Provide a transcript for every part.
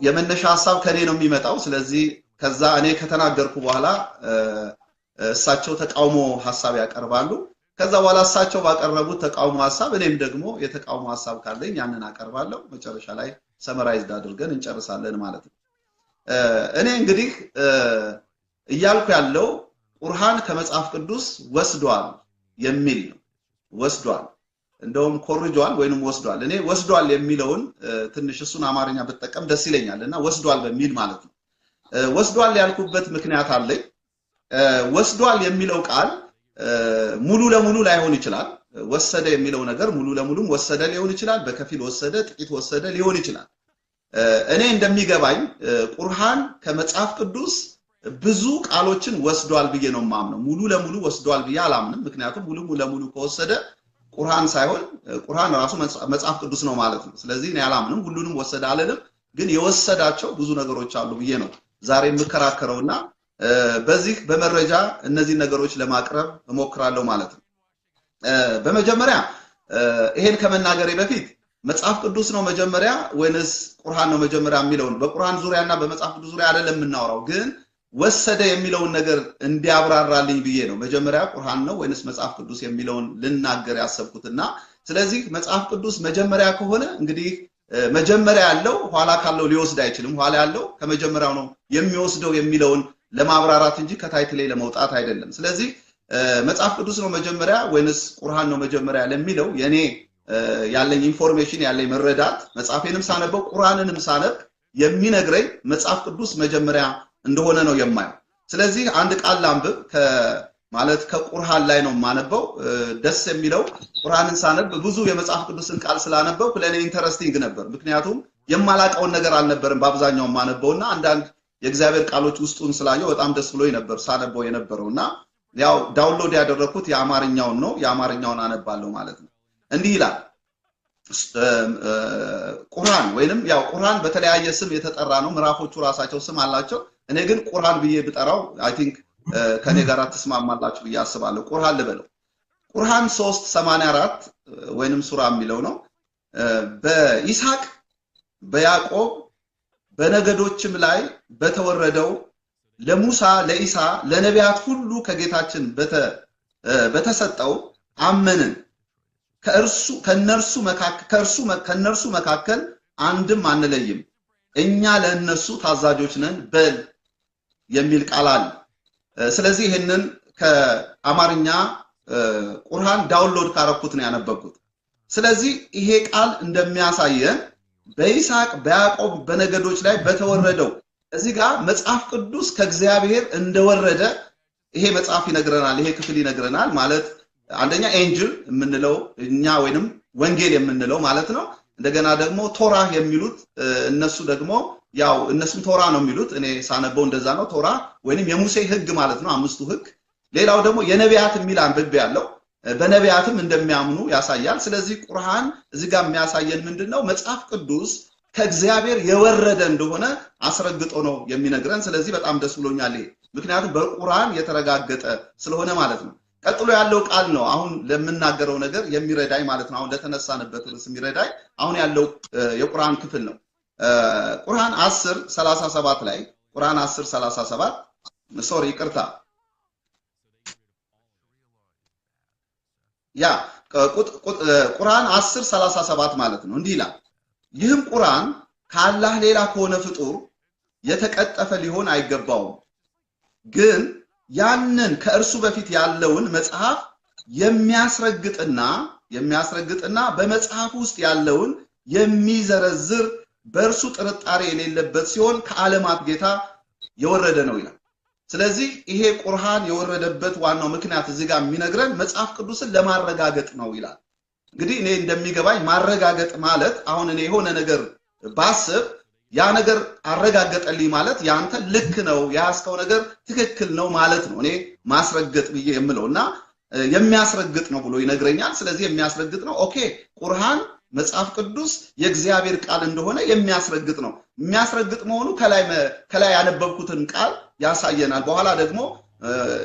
የመነሻ ሐሳብ ከኔ ነው የሚመጣው ስለዚህ ከዛ እኔ ከተናገርኩ በኋላ እሳቸው ተቃውሞ ሐሳብ ያቀርባሉ ከዛ በኋላ እሳቸው ባቀረቡት ተቃውሞ ሐሳብ እኔም ደግሞ የተቃውሞ ሐሳብ ካለኝ ያንን አቀርባለሁ መጨረሻ ላይ ሰመራይዝድ አድርገን እንጨርሳለን ማለት ነው እኔ እንግዲህ እያልኩ ያለው ቁርአን ከመጽሐፍ ቅዱስ ወስዷል የሚል ነው ወስዷል እንደውም ኮርጇል ወይንም ወስዷል እኔ ወስዷል የሚለውን ትንሽ እሱን አማርኛ በተጠቀም ደስ ይለኛልና ወስዷል በሚል ማለት ነው ወስዷል ያልኩበት ምክንያት አለኝ ወስዷል የሚለው ቃል ሙሉ ለሙሉ ላይሆን ይችላል ወሰደ የሚለው ነገር ሙሉ ለሙሉም ወሰደ ሊሆን ይችላል በከፊል ወሰደ ጥቂት ወሰደ ሊሆን ይችላል እኔ እንደሚገባኝ ቁርአን ከመጽሐፍ ቅዱስ ብዙ ቃሎችን ወስዷል ብዬ ነው ማምነው ሙሉ ለሙሉ ወስዷል ብዬ አላምንም ምክንያቱም ሙሉ ለሙሉ ከወሰደ ቁርአን ሳይሆን ቁርአን ራሱ መጽሐፍ ቅዱስ ነው ማለት ነው ስለዚህ እኔ አላምንም ሁሉንም ወሰደ አለንም ግን የወሰዳቸው ብዙ ነገሮች አሉ ብዬ ነው ዛሬ ምከራከረውና በዚህ በመረጃ እነዚህ ነገሮች ለማቅረብ እሞክራለሁ ማለት ነው በመጀመሪያ ይሄን ከመናገሬ በፊት መጽሐፍ ቅዱስ ነው መጀመሪያ ወይንስ ቁርአን ነው መጀመሪያ የሚለውን በቁርአን ዙሪያና በመጽሐፍ ቅዱስ ዙሪያ አይደለም የምናወራው ግን ወሰደ የሚለውን ነገር እንዲያብራራልኝ ብዬ ነው መጀመሪያ ቁርአን ነው ወይንስ መጽሐፍ ቅዱስ የሚለውን ልናገር ያሰብኩትና ስለዚህ መጽሐፍ ቅዱስ መጀመሪያ ከሆነ እንግዲህ መጀመሪያ ያለው ኋላ ካለው ሊወስድ አይችልም ኋላ ያለው ከመጀመሪያው ነው የሚወስደው የሚለውን ለማብራራት እንጂ ከታይትሌ ለመውጣት አይደለም ስለዚህ መጽሐፍ ቅዱስ ነው መጀመሪያ ወይንስ ቁርአን ነው መጀመሪያ ለሚለው የኔ ያለኝ ኢንፎርሜሽን ያለኝ መረዳት መጽሐፌንም ሳነበው ቁርአንንም ሳነብ የሚነግረኝ መጽሐፍ ቅዱስ መጀመሪያ እንደሆነ ነው የማየው ስለዚህ አንድ ቃል ላንብብ ማለት ከቁርአን ላይ ነው ማነበው ደስ የሚለው ቁርአንን ሳነብ ብዙ የመጽሐፍ ቅዱስን ቃል ስላነበው ለኔ ኢንተረስቲንግ ነበር ምክንያቱም የማላቀውን ነገር አልነበረም በአብዛኛው ማነበውና አንዳንድ የእግዚአብሔር ቃሎች ውስጡን ስላየው በጣም ደስ ብሎኝ ነበር ሳነበው የነበረውና ያው ዳውንሎድ ያደረኩት የአማርኛውን ነው የአማርኛውን አነባለሁ ማለት ነው እንዲህ ይላል ቁርአን ወይንም ያው ቁርአን በተለያየ ስም የተጠራ ነው ምዕራፎቹ ራሳቸው ስም አላቸው እኔ ግን ቁርአን ብዬ ብጠራው አይ ቲንክ ከኔ ጋር ተስማማላችሁ ብዬ አስባለሁ ቁርአን ልበለው ቁርአን 3:84 ወይንም ሱራ የሚለው ነው በኢሳቅ በያዕቆብ በነገዶችም ላይ በተወረደው ለሙሳ ለኢሳ ለነቢያት ሁሉ ከጌታችን በተሰጠው አመንን ከነርሱ መካከል አንድም አንለይም እኛ ለነሱ ታዛዦች ነን በል የሚል ቃል አለ ስለዚህ ይሄንን ከአማርኛ ቁርአን ዳውንሎድ ካረኩት ነው ያነበብኩት ስለዚህ ይሄ ቃል እንደሚያሳየን በኢሳቅ በያዕቆብ በነገዶች ላይ በተወረደው እዚህ ጋር መጽሐፍ ቅዱስ ከእግዚአብሔር እንደወረደ ይሄ መጽሐፍ ይነግረናል ይሄ ክፍል ይነግረናል ማለት አንደኛ ኤንጅል የምንለው እኛ ወይንም ወንጌል የምንለው ማለት ነው እንደገና ደግሞ ቶራ የሚሉት እነሱ ደግሞ ያው እነሱም ቶራ ነው የሚሉት እኔ ሳነበው እንደዛ ነው ቶራ ወይንም የሙሴ ህግ ማለት ነው አምስቱ ህግ ሌላው ደግሞ የነቢያት የሚል አንብቤ ያለው በነቢያትም እንደሚያምኑ ያሳያል ስለዚህ ቁርአን እዚህ ጋር የሚያሳየን ምንድነው መጽሐፍ ቅዱስ ከእግዚአብሔር የወረደ እንደሆነ አስረግጦ ነው የሚነግረን ስለዚህ በጣም ደስ ብሎኛል ምክንያቱም በቁርአን የተረጋገጠ ስለሆነ ማለት ነው ቀጥሎ ያለው ቃል ነው አሁን ለምናገረው ነገር የሚረዳይ ማለት ነው አሁን ለተነሳንበት ርዕስ የሚረዳይ አሁን ያለው የቁርአን ክፍል ነው ቁርአን 10:37 ላይ ቁርአን 10:37 ሶሪ ይቅርታ ያ ቁርአን 10:37 ማለት ነው እንዲህ ይላል ይህም ቁርአን ከአላህ ሌላ ከሆነ ፍጡር የተቀጠፈ ሊሆን አይገባውም ግን ያንን ከእርሱ በፊት ያለውን መጽሐፍ የሚያስረግጥና በመጽሐፍ ውስጥ ያለውን የሚዘረዝር በእርሱ ጥርጣሬ የሌለበት ሲሆን ከዓለማት ጌታ የወረደ ነው ይላል ስለዚህ ይሄ ቁርአን የወረደበት ዋናው ምክንያት እዚህ ጋር የሚነግረን መጽሐፍ ቅዱስን ለማረጋገጥ ነው ይላል እንግዲህ እኔ እንደሚገባኝ ማረጋገጥ ማለት አሁን እኔ የሆነ ነገር ባስብ ያ ነገር አረጋገጠልኝ ማለት ያንተ ልክ ነው ያስከው ነገር ትክክል ነው ማለት ነው እኔ ማስረገጥ ብዬ የምለውና የሚያስረግጥ ነው ብሎ ይነግረኛል ስለዚህ የሚያስረግጥ ነው ኦኬ ቁርአን መጽሐፍ ቅዱስ የእግዚአብሔር ቃል እንደሆነ የሚያስረግጥ ነው የሚያስረግጥ መሆኑ ከላይ ያነበብኩትን ቃል ያሳየናል በኋላ ደግሞ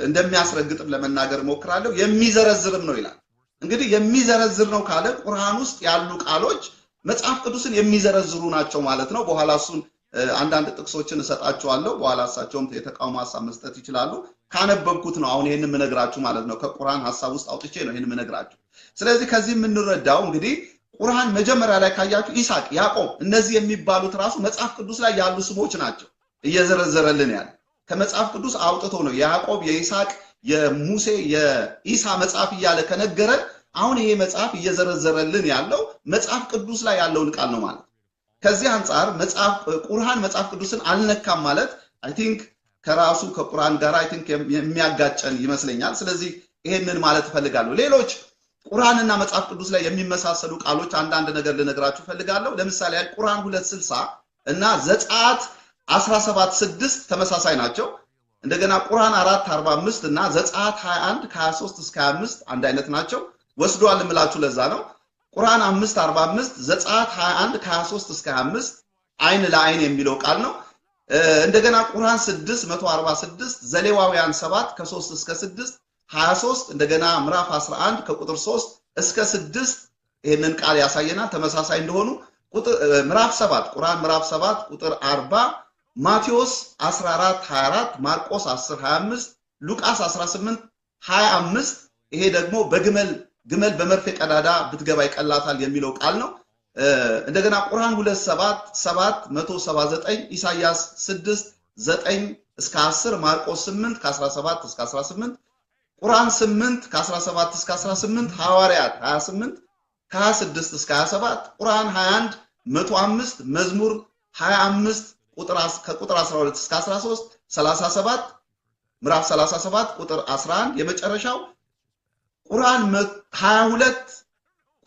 እንደሚያስረግጥም ለመናገር ሞክራለሁ የሚዘረዝርም ነው ይላል እንግዲህ የሚዘረዝር ነው ካለ ቁርአን ውስጥ ያሉ ቃሎች መጽሐፍ ቅዱስን የሚዘረዝሩ ናቸው ማለት ነው በኋላ እሱን አንዳንድ ጥቅሶችን እሰጣቸዋለሁ በኋላ እሳቸውም የተቃውሞ ሐሳብ መስጠት ይችላሉ ካነበብኩት ነው አሁን ይሄንን ምነግራችሁ ማለት ነው ከቁርአን ሐሳብ ውስጥ አውጥቼ ነው ይሄንን ምነግራችሁ ስለዚህ ከዚህ የምንረዳው እንግዲህ ቁርአን መጀመሪያ ላይ ካያችሁ ኢሳቅ ያዕቆብ እነዚህ የሚባሉት ራሱ መጽሐፍ ቅዱስ ላይ ያሉ ስሞች ናቸው እየዘረዘረልን ያለ ከመጽሐፍ ቅዱስ አውጥቶ ነው ያዕቆብ የኢሳቅ የሙሴ የኢሳ መጽሐፍ እያለ ከነገረን አሁን ይሄ መጽሐፍ እየዘረዘረልን ያለው መጽሐፍ ቅዱስ ላይ ያለውን ቃል ነው ማለት ከዚህ አንፃር ቁርአን መጽሐፍ ቅዱስን አልነካም ማለት አይ ቲንክ ከራሱ ከቁርአን ጋር አይ ቲንክ የሚያጋጨን ይመስለኛል ስለዚህ ይሄንን ማለት ፈልጋለሁ ሌሎች ቁርአንና መጽሐፍ ቅዱስ ላይ የሚመሳሰሉ ቃሎች አንዳንድ ነገር ልነግራችሁ ፈልጋለሁ ለምሳሌ ቁርአን 260 እና ዘጸአት 17:6 ተመሳሳይ ናቸው እንደገና ቁርአን 4:45 እና ዘጸአት 21 ከ23 እስከ 25 አንድ አይነት ናቸው ወስዷል እምላችሁ ለዛ ነው ቁርአን 5:45 ዘጸአት 21 ከ23 እስከ 25 አይን ለአይን የሚለው ቃል ነው እንደገና ቁርአን 6:146 ዘሌዋውያን 7 ከ3 እስከ 6 23 እንደገና ምዕራፍ 11 ከቁጥር 3 እስከ 6 ይሄንን ቃል ያሳየናል ተመሳሳይ እንደሆኑ ምዕራፍ 7 ቁርአን ምዕራፍ 7 ቁጥር 40 ማቴዎስ 14:24 ማርቆስ 10:25 ሉቃስ 18:25 ይሄ ደግሞ ግመል በመርፌ ቀዳዳ ብትገባ ይቀላታል የሚለው ቃል ነው እንደገና ቁርአን 2:7 ኢሳይያስ 6:9 እስከ 10 ማርቆስ 8 ከ17 እስከ 18 ቁርአን 8 ከ17 እስከ 18 ሐዋርያት 28 ከ26 እስከ 27 ቁርአን 21 105 መዝሙር 25 ከቁጥር 12 እስከ 13 37 ምዕራፍ 37 ቁጥር 11 የመጨረሻው ቁርአን 22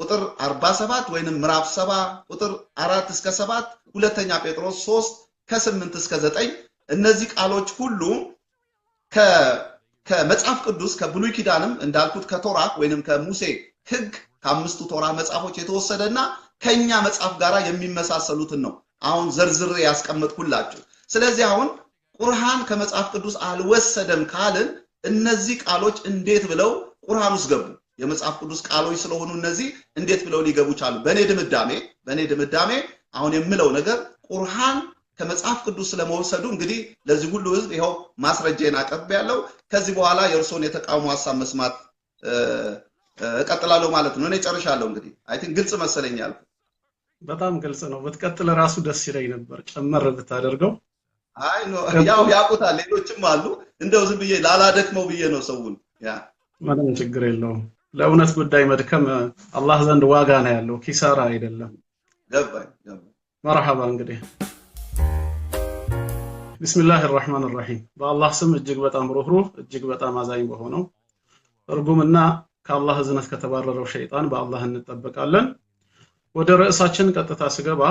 ቁጥር 47 ወይንም ምዕራፍ 7 ቁጥር 4 እስከ 7 ሁለተኛ ጴጥሮስ 3 ከ8 እስከ 9 እነዚህ ቃሎች ሁሉ ከመጽሐፍ ቅዱስ ከብሉይ ኪዳንም እንዳልኩት ከቶራ ወይንም ከሙሴ ሕግ ከአምስቱ ቶራ መጽሐፎች የተወሰደና ከኛ መጽሐፍ ጋራ የሚመሳሰሉትን ነው አሁን ዘርዝሬ ያስቀመጥኩላችሁ ስለዚህ አሁን ቁርአን ከመጽሐፍ ቅዱስ አልወሰደም ካልን እነዚህ ቃሎች እንዴት ብለው ቁርአን ውስጥ ገቡ የመጽሐፍ ቅዱስ ቃሎች ስለሆኑ እነዚህ እንዴት ብለው ሊገቡ ቻሉ በኔ ድምዳሜ አሁን የምለው ነገር ቁርአን ከመጽሐፍ ቅዱስ ስለመወሰዱ እንግዲህ ለዚህ ሁሉ ህዝብ ይሄው ማስረጃዬን አቀርብ ያለው ከዚህ በኋላ የእርሶን የተቃውሞ ሐሳብ መስማት እቀጥላለሁ ማለት ነው እኔ ጨርሻለሁ እንግዲህ አይ ቲንክ ግልጽ መሰለኛል በጣም ግልጽ ነው በትቀጥል ራሱ ደስ ይለኝ ነበር ጨመር ብታደርገው አይ ነው ያው ያቁታል ሌሎችም አሉ እንደው ዝም ብዬ ላላደክመው ብዬ ነው ሰውን ያ ምንም ችግር የለውም ለእውነት ጉዳይ መድከም አላህ ዘንድ ዋጋ ነው ያለው ኪሳራ አይደለም ገባኝ መርሐባ እንግዲህ ቢስሚላሂ الرحمن الرحيم በአላህ ስም እጅግ በጣም ሩህሩህ እጅግ በጣም አዛኝ በሆነው እርጉምና ከአላህ እዝነት ከተባረረው ሸይጣን በአላህ እንጠበቃለን ወደ ርዕሳችን ቀጥታ ስገባ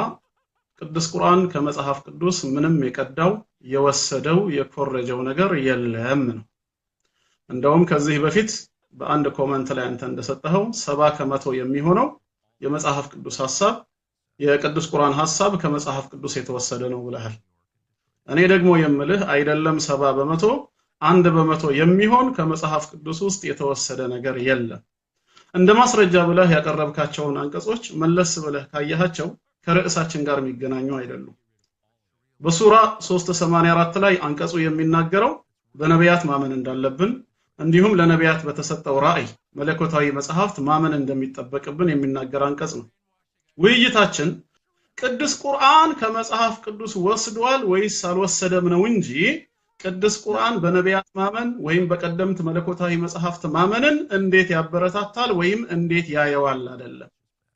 ቅዱስ ቁርአን ከመጽሐፍ ቅዱስ ምንም የቀዳው የወሰደው የኮረጀው ነገር የለም ነው እንደውም ከዚህ በፊት በአንድ ኮሜንት ላይ አንተ እንደሰጠኸው 70% የሚሆነው የመጽሐፍ ቅዱስ ሐሳብ የቅዱስ ቁርአን ሐሳብ ከመጽሐፍ ቅዱስ የተወሰደ ነው ብለሃል እኔ ደግሞ የምልህ አይደለም 70% 1% የሚሆን ከመጽሐፍ ቅዱስ ውስጥ የተወሰደ ነገር የለም እንደ ማስረጃ ብለህ ያቀረብካቸውን አንቀጾች መለስ ብለህ ካያሃቸው ከርዕሳችን ጋር የሚገናኙ አይደሉም በሱራ 384 ላይ አንቀጹ የሚናገረው በነቢያት ማመን እንዳለብን እንዲሁም ለነቢያት በተሰጠው ራእይ መለኮታዊ መጽሐፍት ማመን እንደሚጠበቅብን የሚናገር አንቀጽ ነው ውይይታችን ቅዱስ ቁርአን ከመጽሐፍ ቅዱስ ወስዷል ወይስ አልወሰደም ነው እንጂ ቅዱስ ቁርአን በነቢያት ማመን ወይም በቀደምት መለኮታዊ መጽሐፍት ማመንን እንዴት ያበረታታል ወይም እንዴት ያየዋል አይደለም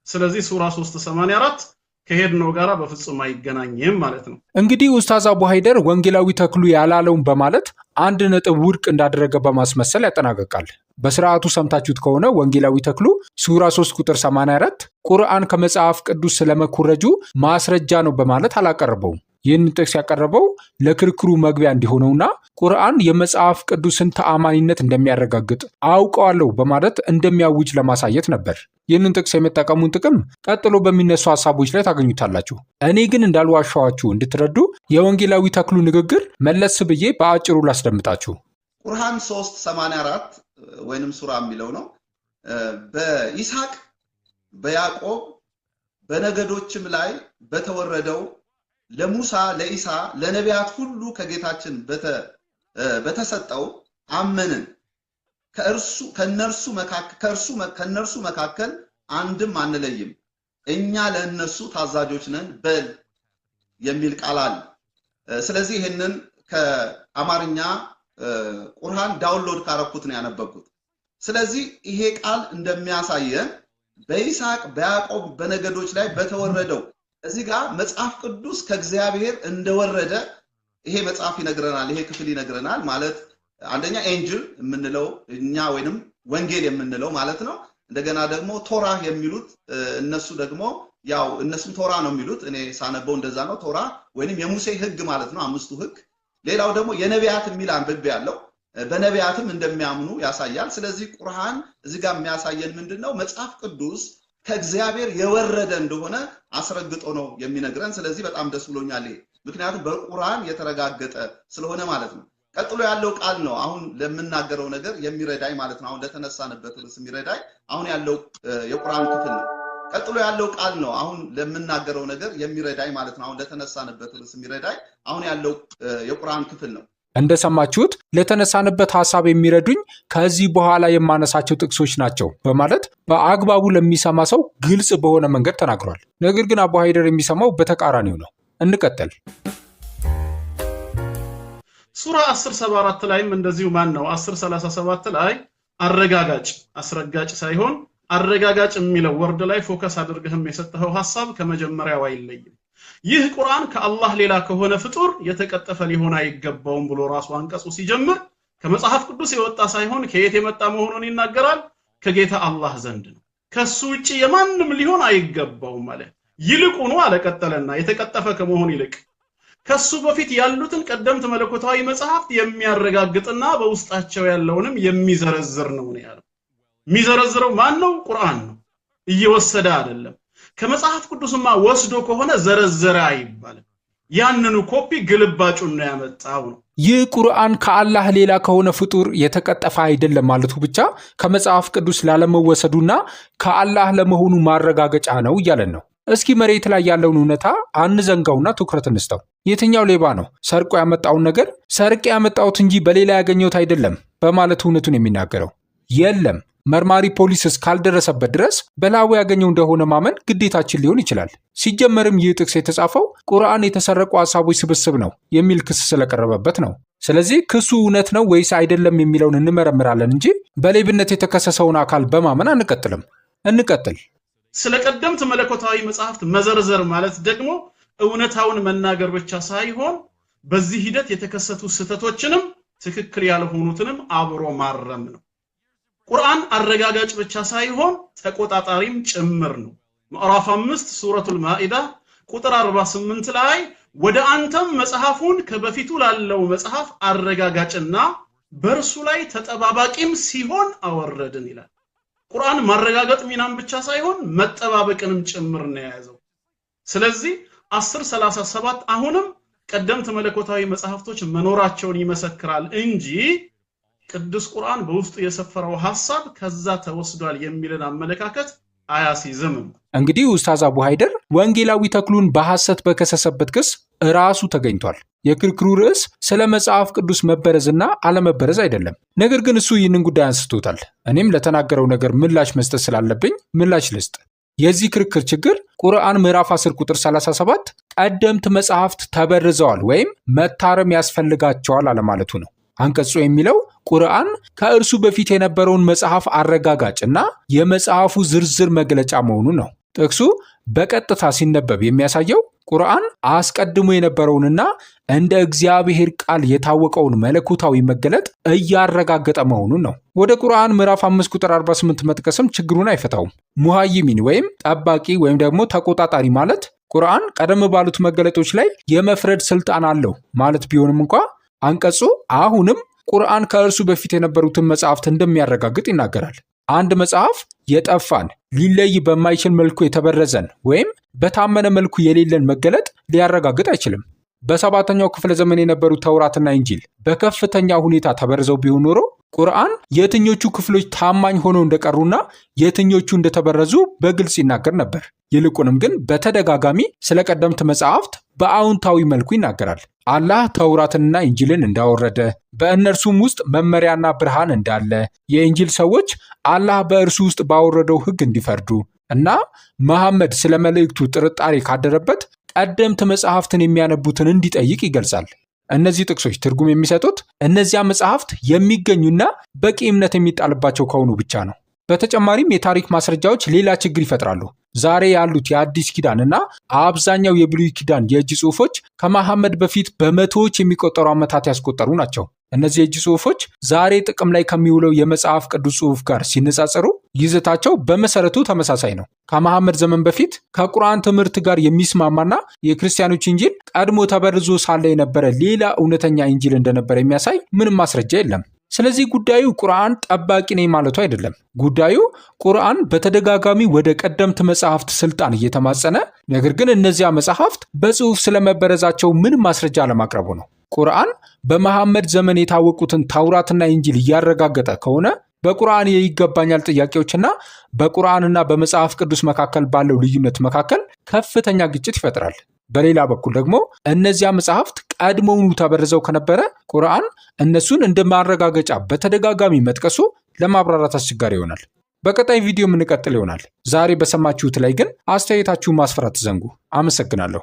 ስለዚህ ሱራ 384 ከሄድነው ጋራ በፍጹም አይገናኝም ማለት ነው እንግዲህ ኡስታዝ አቡ ሃይደር ወንጌላዊ ተክሉ ያላለውን በማለት አንድ ነጥብ ውድቅ እንዳደረገ በማስመሰል ያጠናቀቃል በስርዓቱ ሰምታችሁት ከሆነ ወንጌላዊ ተክሉ ሱራ 3 ቁጥር 84 ቁርአን ከመጽሐፍ ቅዱስ ስለመኩረጁ ማስረጃ ነው በማለት አላቀረበውም ይህን ጥቅስ ያቀረበው ለክርክሩ መግቢያ እንዲሆነውና ቁርአን የመጽሐፍ ቅዱስን ተአማኒነት እንደሚያረጋግጥ አውቀዋለሁ በማለት እንደሚያውጅ ለማሳየት ነበር ይህንን ጥቅስ የመጠቀሙን ጥቅም ቀጥሎ በሚነሱ ሐሳቦች ላይ ታገኙታላችሁ እኔ ግን እንዳልዋሻዋችሁ እንድትረዱ የወንጌላዊ ተክሉ ንግግር መለስ ብዬ በአጭሩ ላስደምጣችሁ ቁርአን 3:84 ወይንም ሱራ የሚለው ነው በኢሳቅ በያዕቆብ በነገዶችም ላይ በተወረደው ለሙሳ ለኢሳ ለነቢያት ሁሉ ከጌታችን በተሰጠው አመንን ከእነርሱ መካከል አንድም አንለይም እኛ ለእነሱ ታዛዦች ነን በል የሚል ቃል አለ። ስለዚህ ይሄንን ከአማርኛ ቁርአን ዳውንሎድ ካረኩት ነው ያነበብኩት። ስለዚህ ይሄ ቃል እንደሚያሳየን በይስሐቅ በያዕቆብ በነገዶች ላይ በተወረደው እዚህ ጋር መጽሐፍ ቅዱስ ከእግዚአብሔር እንደወረደ ይሄ መጽሐፍ ይነግረናል። ይሄ ክፍል ይነግረናል ማለት አንደኛ ኤንጅል የምንለው እኛ ወይንም ወንጌል የምንለው ማለት ነው። እንደገና ደግሞ ቶራ የሚሉት እነሱ ደግሞ ያው እነሱም ቶራ ነው የሚሉት፣ እኔ ሳነበው እንደዛ ነው። ቶራ ወይንም የሙሴ ህግ ማለት ነው፣ 5ቱ ህግ። ሌላው ደግሞ የነቢያት የሚል አንብቤ ያለው በነቢያትም እንደሚያምኑ ያሳያል። ስለዚህ ቁርአን እዚህ ጋር የሚያሳየን ምንድነው? መጽሐፍ ቅዱስ ከእግዚአብሔር የወረደ እንደሆነ አስረግጦ ነው የሚነግረን። ስለዚህ በጣም ደስ ብሎኛል ይሄ፣ ምክንያቱም በቁርአን የተረጋገጠ ስለሆነ ማለት ነው። ቀጥሎ ያለው ቃል ነው አሁን ለምናገረው ነገር የሚረዳኝ ማለት ነው። አሁን ለተነሳንበት ርዕስ የሚረዳኝ አሁን ያለው የቁርአን ክፍል ነው። ቀጥሎ ያለው ቃል ነው አሁን ለምናገረው ነገር የሚረዳኝ ማለት ነው። አሁን ለተነሳንበት ርዕስ የሚረዳኝ አሁን ያለው የቁርአን ክፍል ነው። እንደሰማችሁት ለተነሳንበት ሐሳብ የሚረዱኝ ከዚህ በኋላ የማነሳቸው ጥቅሶች ናቸው በማለት በአግባቡ ለሚሰማ ሰው ግልጽ በሆነ መንገድ ተናግሯል። ነገር ግን አቡ ሃይደር የሚሰማው በተቃራኒው ነው። እንቀጥል። ሱራ 10:74 ላይም እንደዚሁ ማን ነው 10:37 ላይ አስረጋጭ ሳይሆን አረጋጋጭ የሚለው ወርድ ላይ ፎከስ አድርገህም የሰጠኸው ሐሳብ ከመጀመሪያው አይለይም። ይህ ቁርአን ከአላህ ሌላ ከሆነ ፍጡር የተቀጠፈ ሊሆን አይገባውም ብሎ ራሱ አንቀጹ ሲጀምር ከመጽሐፍ ቅዱስ የወጣ ሳይሆን ከየት የመጣ መሆኑን ይናገራል። ከጌታ አላህ ዘንድ ነው። ከሱ ውጪ የማንም ሊሆን አይገባውም ማለት ይልቁኑ አለቀጠለና የተቀጠፈ ከመሆን ይልቅ ከሱ በፊት ያሉትን ቀደምት መለኮታዊ መጽሐፍት የሚያረጋግጥና በውስጣቸው ያለውንም የሚዘረዝር ነው ያለው። የሚዘረዝረው ማን ነው? ቁርአን ነው። እየወሰደ አይደለም። ከመጽሐፍ ቅዱስማ ወስዶ ከሆነ ዘረዘረ አይባልም። ያንኑ ኮፒ ግልባጩን ነው ያመጣው ነው። ይህ ቁርአን ከአላህ ሌላ ከሆነ ፍጡር የተቀጠፈ አይደለም ማለቱ ብቻ ከመጽሐፍ ቅዱስ ላለመወሰዱና ከአላህ ለመሆኑ ማረጋገጫ ነው እያለን ነው። እስኪ መሬት ላይ ያለውን እውነታ አንዘንጋውና ትኩረት እንስጠው። የትኛው ሌባ ነው ሰርቆ ያመጣውን ነገር ሰርቄ ያመጣሁት እንጂ በሌላ ያገኘሁት አይደለም በማለት እውነቱን የሚናገረው? የለም። መርማሪ ፖሊስ እስካልደረሰበት ድረስ በላው ያገኘው እንደሆነ ማመን ግዴታችን ሊሆን ይችላል። ሲጀመርም ይህ ጥቅስ የተጻፈው ቁርአን የተሰረቁ ሐሳቦች ስብስብ ነው የሚል ክስ ስለቀረበበት ነው። ስለዚህ ክሱ እውነት ነው ወይስ አይደለም የሚለውን እንመረምራለን እንጂ በሌብነት የተከሰሰውን አካል በማመን አንቀጥልም። እንቀጥል። ስለ ቀደምት መለኮታዊ መጽሐፍት መዘርዘር ማለት ደግሞ እውነታውን መናገር ብቻ ሳይሆን በዚህ ሂደት የተከሰቱ ስህተቶችንም ትክክል ያልሆኑትንም አብሮ ማረም ነው። ቁርአን አረጋጋጭ ብቻ ሳይሆን ተቆጣጣሪም ጭምር ነው። ምዕራፍ 5 ሱረቱል ማኢዳ ቁጥር 48 ላይ ወደ አንተም መጽሐፉን ከበፊቱ ላለው መጽሐፍ አረጋጋጭና በእርሱ ላይ ተጠባባቂም ሲሆን አወረድን ይላል። ቁርአን ማረጋጋጥ ሚናም ብቻ ሳይሆን መጠባበቅንም ጭምር ነው የያዘው። ስለዚህ 10:37 አሁንም ቀደምት መለኮታዊ መጽሐፍቶች መኖራቸውን ይመሰክራል እንጂ ቅዱስ ቁርአን በውስጡ የሰፈረው ሐሳብ ከዛ ተወስዷል የሚልን አመለካከት አያሲዝም። እንግዲህ ኡስታዝ አቡ ሃይደር ወንጌላዊ ተክሉን በሐሰት በከሰሰበት ክስ ራሱ ተገኝቷል። የክርክሩ ርዕስ ስለ መጽሐፍ ቅዱስ መበረዝና አለመበረዝ አይደለም። ነገር ግን እሱ ይህንን ጉዳይ አንስቶታል። እኔም ለተናገረው ነገር ምላሽ መስጠት ስላለብኝ ምላሽ ልስጥ። የዚህ ክርክር ችግር ቁርአን ምዕራፍ 10 ቁጥር 37 ቀደምት መጽሐፍት ተበርዘዋል ወይም መታረም ያስፈልጋቸዋል አለማለቱ ነው። አንቀጹ የሚለው ቁርአን ከእርሱ በፊት የነበረውን መጽሐፍ አረጋጋጭና የመጽሐፉ ዝርዝር መግለጫ መሆኑን ነው። ጥቅሱ በቀጥታ ሲነበብ የሚያሳየው ቁርአን አስቀድሞ የነበረውንና እንደ እግዚአብሔር ቃል የታወቀውን መለኮታዊ መገለጥ እያረጋገጠ መሆኑን ነው። ወደ ቁርአን ምዕራፍ 5 ቁጥር 48 መጥቀስም ችግሩን አይፈታውም። ሙሃይሚን ወይም ጠባቂ ወይም ደግሞ ተቆጣጣሪ ማለት ቁርአን ቀደም ባሉት መገለጦች ላይ የመፍረድ ስልጣን አለው ማለት ቢሆንም እንኳ አንቀጹ አሁንም ቁርአን ከእርሱ በፊት የነበሩትን መጽሐፍት እንደሚያረጋግጥ ይናገራል። አንድ መጽሐፍ የጠፋን ሊለይ በማይችል መልኩ የተበረዘን ወይም በታመነ መልኩ የሌለን መገለጥ ሊያረጋግጥ አይችልም። በሰባተኛው ክፍለ ዘመን የነበሩት ተውራትና ኢንጂል በከፍተኛ ሁኔታ ተበርዘው ቢሆን ኖሮ ቁርአን የትኞቹ ክፍሎች ታማኝ ሆነው እንደቀሩና የትኞቹ እንደተበረዙ በግልጽ ይናገር ነበር። ይልቁንም ግን በተደጋጋሚ ስለ ቀደምት መጽሐፍት በአዎንታዊ መልኩ ይናገራል። አላህ ተውራትንና ኢንጂልን እንዳወረደ፣ በእነርሱም ውስጥ መመሪያና ብርሃን እንዳለ፣ የኢንጂል ሰዎች አላህ በእርሱ ውስጥ ባወረደው ሕግ እንዲፈርዱ እና መሐመድ ስለ መልእክቱ ጥርጣሬ ካደረበት ቀደምት መጽሐፍትን የሚያነቡትን እንዲጠይቅ ይገልጻል። እነዚህ ጥቅሶች ትርጉም የሚሰጡት እነዚያ መጽሐፍት የሚገኙና በቂ እምነት የሚጣልባቸው ከሆኑ ብቻ ነው። በተጨማሪም የታሪክ ማስረጃዎች ሌላ ችግር ይፈጥራሉ። ዛሬ ያሉት የአዲስ ኪዳን እና አብዛኛው የብሉይ ኪዳን የእጅ ጽሑፎች ከመሐመድ በፊት በመቶዎች የሚቆጠሩ ዓመታት ያስቆጠሩ ናቸው። እነዚህ የእጅ ጽሑፎች ዛሬ ጥቅም ላይ ከሚውለው የመጽሐፍ ቅዱስ ጽሑፍ ጋር ሲነጻጸሩ ይዘታቸው በመሰረቱ ተመሳሳይ ነው። ከመሐመድ ዘመን በፊት ከቁርአን ትምህርት ጋር የሚስማማና የክርስቲያኖች ኢንጂል ቀድሞ ተበርዞ ሳለ የነበረ ሌላ እውነተኛ ኢንጂል እንደነበረ የሚያሳይ ምንም ማስረጃ የለም። ስለዚህ ጉዳዩ ቁርአን ጠባቂ ነኝ ማለቱ አይደለም። ጉዳዩ ቁርአን በተደጋጋሚ ወደ ቀደምት መጽሐፍት ስልጣን እየተማጸነ ነገር ግን እነዚያ መጽሐፍት በጽሑፍ ስለመበረዛቸው ምንም ማስረጃ አለማቅረቡ ነው። ቁርአን በመሐመድ ዘመን የታወቁትን ተውራትና ኢንጂል እያረጋገጠ ከሆነ በቁርአን የይገባኛል ጥያቄዎችና በቁርአንና በመጽሐፍ ቅዱስ መካከል ባለው ልዩነት መካከል ከፍተኛ ግጭት ይፈጥራል። በሌላ በኩል ደግሞ እነዚያ መጽሐፍት ቀድሞውኑ ተበርዘው ከነበረ ቁርአን እነሱን እንደ ማረጋገጫ በተደጋጋሚ መጥቀሱ ለማብራራት አስቸጋሪ ይሆናል። በቀጣይ ቪዲዮ የምንቀጥል ይሆናል። ዛሬ በሰማችሁት ላይ ግን አስተያየታችሁን ማስፈራት ዘንጉ። አመሰግናለሁ።